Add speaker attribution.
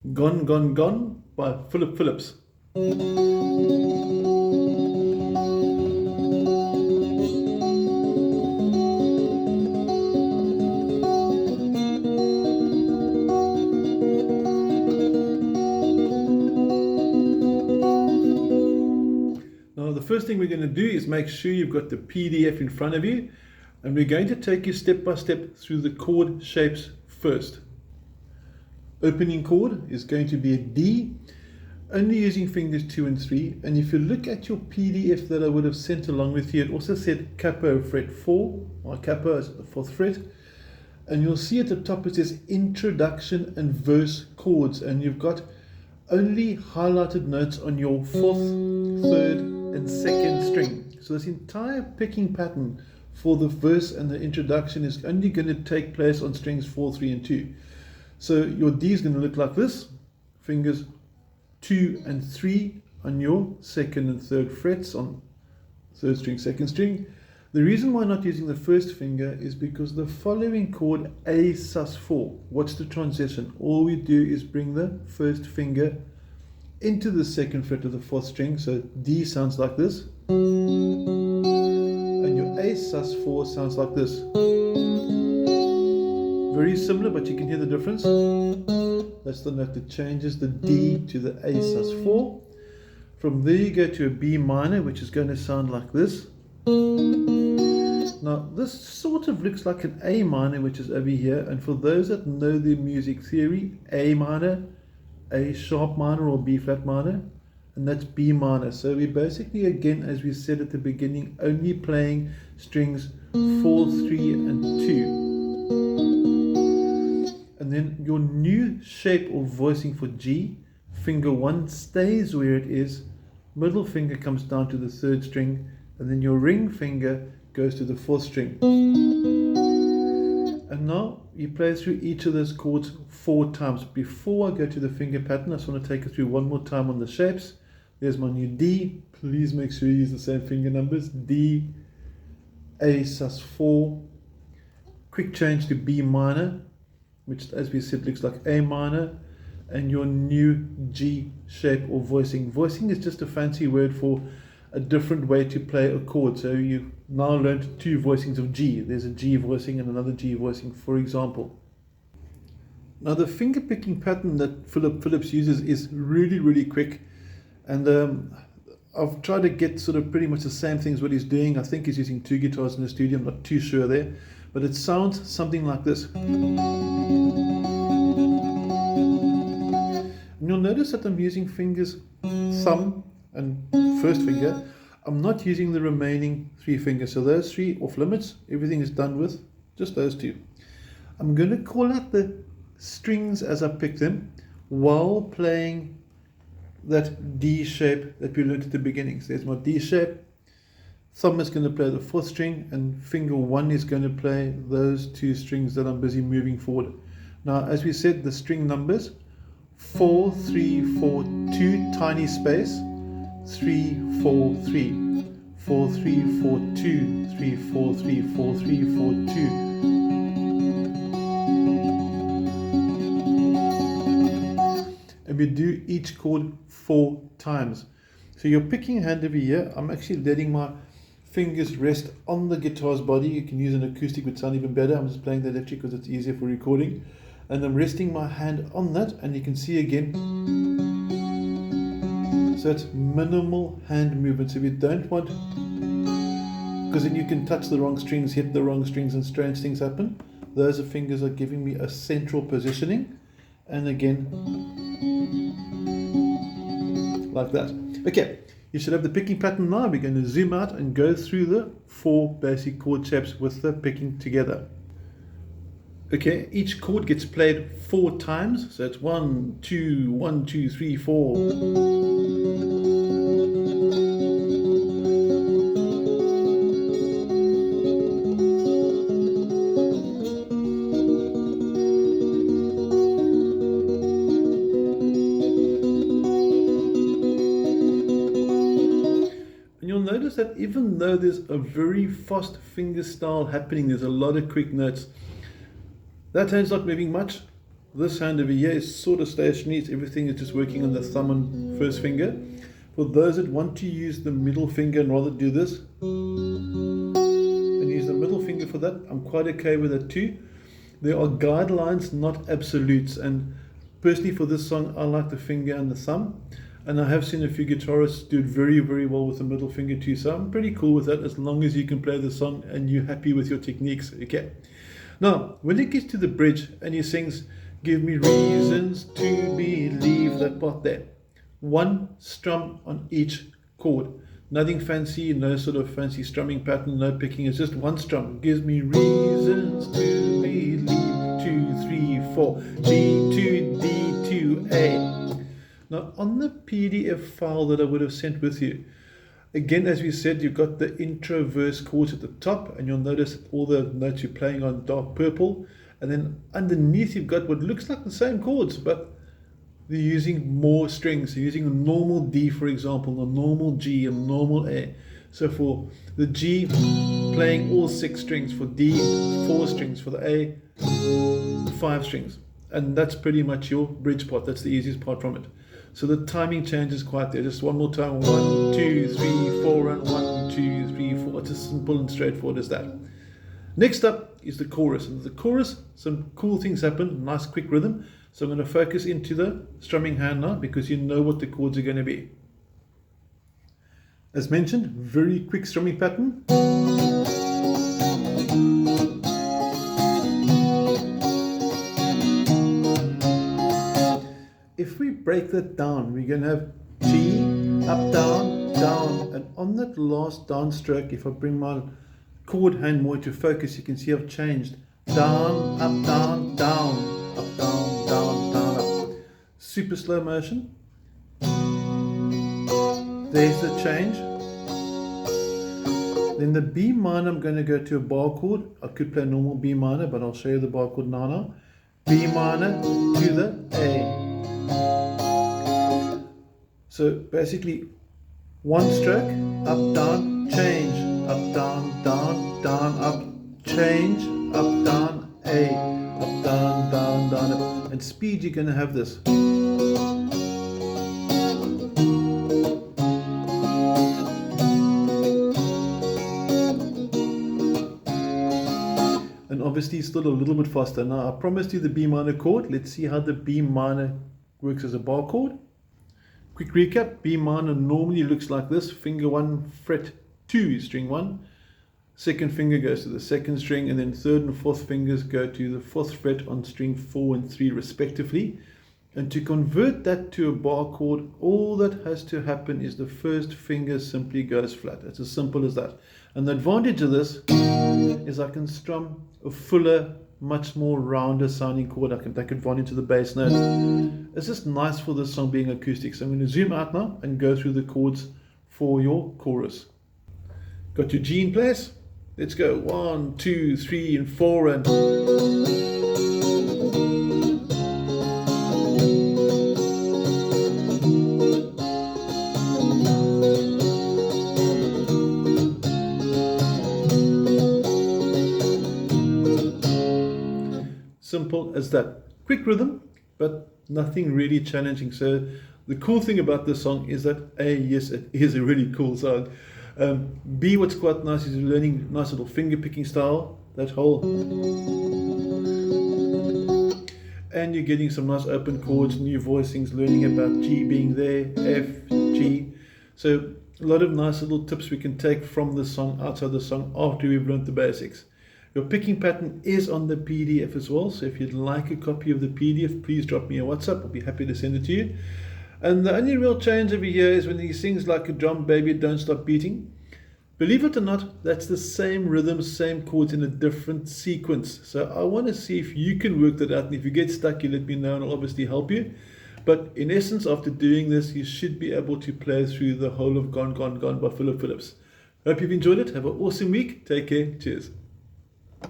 Speaker 1: Gone, Gone, Gone by Philip Phillips. Now, the first thing we're going to do is make sure you've got the PDF in front of you, and we're going to take you step by step through the chord shapes first. Opening chord is going to be a D, only using fingers 2 and 3. And if you look at your PDF that I would have sent along with you, it also said capo fret 4, or capo is the 4th fret. And you'll see at the top it says introduction and verse chords, and you've got only highlighted notes on your 4th, 3rd, and 2nd string. So this entire picking pattern for the verse and the introduction is only going to take place on strings 4, 3, and 2. So your D is going to look like this, fingers 2 and 3 on your 2nd and 3rd frets on 3rd string, 2nd string. The reason why not using the 1st finger is because the following chord, A sus 4, what's the transition? All we do is bring the 1st finger into the 2nd fret of the 4th string, so D sounds like this, and your A sus 4 sounds like this. Very similar, but you can hear the difference. That's the note that changes the D to the A sus 4. From there you go to a B minor, which is going to sound like this. Now this sort of looks like an A minor, which is over here, and for those that know the music theory, A minor, A sharp minor or B flat minor, and that's B minor. So we basically, again, as we said at the beginning, only playing strings 4, 3, and 2. And then your new shape or voicing for G, finger 1 stays where it is, middle finger comes down to the 3rd string, and then your ring finger goes to the 4th string. And now you play through each of those chords 4 times. Before I go to the finger pattern, I just want to take you through one more time on the shapes. There's my new D. Please make sure you use the same finger numbers. D, A sus 4. Quick change to B minor, which, as we said, looks like A minor, and your new G shape or voicing. Voicing is just a fancy word for a different way to play a chord. So you've now learned 2 voicings of G. There's a G voicing and another G voicing, for example. Now the finger picking pattern that Philip Phillips uses is really quick, and I've tried to get sort of pretty much the same things what he's doing. I think he's using 2 guitars in the studio, I'm not too sure there, but it sounds something like this. And you'll notice that I'm using fingers thumb and 1st finger. I'm not using the remaining 3 fingers, so those 3 off limits. Everything is done with just those 2. I'm going to call out the strings as I pick them while playing that D shape that we learned at the beginning. So there's my D shape. Thumb is going to play the 4th string, and finger 1 is going to play those 2 strings that I'm busy moving forward. Now, as we said, the string numbers 4, 3, 4, 2, tiny space, 3, 4, 3, 4, 3, 4, 2, 3, 4, 3, 4, 3, 4, 2. And we do each chord 4 times. So your picking hand over here, I'm actually letting my fingers rest on the guitar's body. You can use an acoustic, which sound even better. I'm just playing the electric because it's easier for recording. And I'm resting my hand on that, and you can see again. So it's minimal hand movement. So we don't want, because then you can touch the wrong strings, hit the wrong strings, and strange things happen. Those fingers are giving me a central positioning. And again, like that. Okay, you should have the picking pattern now. We're going to zoom out and go through the 4 basic chord shapes with the picking together. Okay, each chord gets played 4 times, so it's 1, 2, 1, 2, 3, 4. And you'll notice that even though there's a very fast finger style happening, there's a lot of quick notes. That hand's not moving much. This hand over here is sort of stationary. Everything is just working on the thumb and first finger. For those that want to use the middle finger and rather do this and use the middle finger for that, I'm quite okay with that too. There are guidelines, not absolutes, and personally for this song I like the finger and the thumb, and I have seen a few guitarists do it very, very well with the middle finger too, so I'm pretty cool with that as long as you can play the song and you're happy with your techniques. Okay, now when it gets to the bridge and he sings, give me reasons to believe, that part there, one strum on each chord, nothing fancy, no sort of fancy strumming pattern, no picking, it's just one strum. Gives me reasons to believe, 2, 3, 4, G to D to A. Now on the PDF file that I would have sent with you, again as we said, you've got the intro verse chords at the top, and you'll notice that all the notes you're playing on dark purple, and then underneath you've got what looks like the same chords, but they're using more strings. They're using a normal D, for example, a normal G, a normal A. So for the G, playing all 6 strings, for D, 4 strings, for the A, 5 strings. And that's pretty much your bridge part. That's the easiest part from it. So the timing changes quite there. Just one more time, 1, 2, 3, 4, and 1, 2, 3, 4. It's as simple and straightforward as that. Next up is the chorus. And the chorus, some cool things happen, nice quick rhythm. So I'm going to focus into the strumming hand now because you know what the chords are going to be. As mentioned, very quick strumming pattern. If we break that down, we're going to have G, up, down, down, and on that last down stroke, if I bring my chord hand more into focus, you can see I've changed. Down, up, down, down, up, down, down, down, up. Super slow motion. There's the change. Then the B minor, I'm going to go to a bar chord. I could play normal B minor, but I'll show you the bar chord now. B minor to the A. So basically, one stroke, up, down, change, up, down, down, down, up, change, up, down, A, up, down, down, down, up. And speed, you're going to have this. And obviously still a little bit faster. Now I promised you the B minor chord. Let's see how the B minor works as a bar chord. Quick recap, B minor normally looks like this. Finger 1, fret 2, string 1. Second finger goes to the second string, and then third and fourth fingers go to the 4th fret on string 4 and 3 respectively. And to convert that to a bar chord, all that has to happen is the first finger simply goes flat. It's as simple as that. And the advantage of this is I can strum a fuller, much more rounder sounding chord. I can take advantage of the bass note. It's just nice for this song being acoustic. So I'm going to zoom out now and go through the chords for your chorus. Got your G in place? Let's go. 1, 2, 3, and 4, and simple as that. Quick rhythm, but nothing really challenging. So the cool thing about this song is that A, yes, it is a really cool song. B, what's quite nice is you're learning nice little finger picking style, that whole, and you're getting some nice open chords, new voicings, learning about G being there, F, G. So a lot of nice little tips we can take from the song, outside the song, after we've learned the basics. Your picking pattern is on the PDF as well, so if you'd like a copy of the PDF, please drop me a WhatsApp. I'll be happy to send it to you. And the only real change over here is when he sings like a drum, baby, don't stop beating. Believe it or not, that's the same rhythm, same chords in a different sequence. So I want to see if you can work that out, and if you get stuck, you let me know and I'll obviously help you. But in essence, after doing this, you should be able to play through the whole of Gone, Gone, Gone by Philip Phillips. Hope you've enjoyed it. Have an awesome week. Take care. Cheers.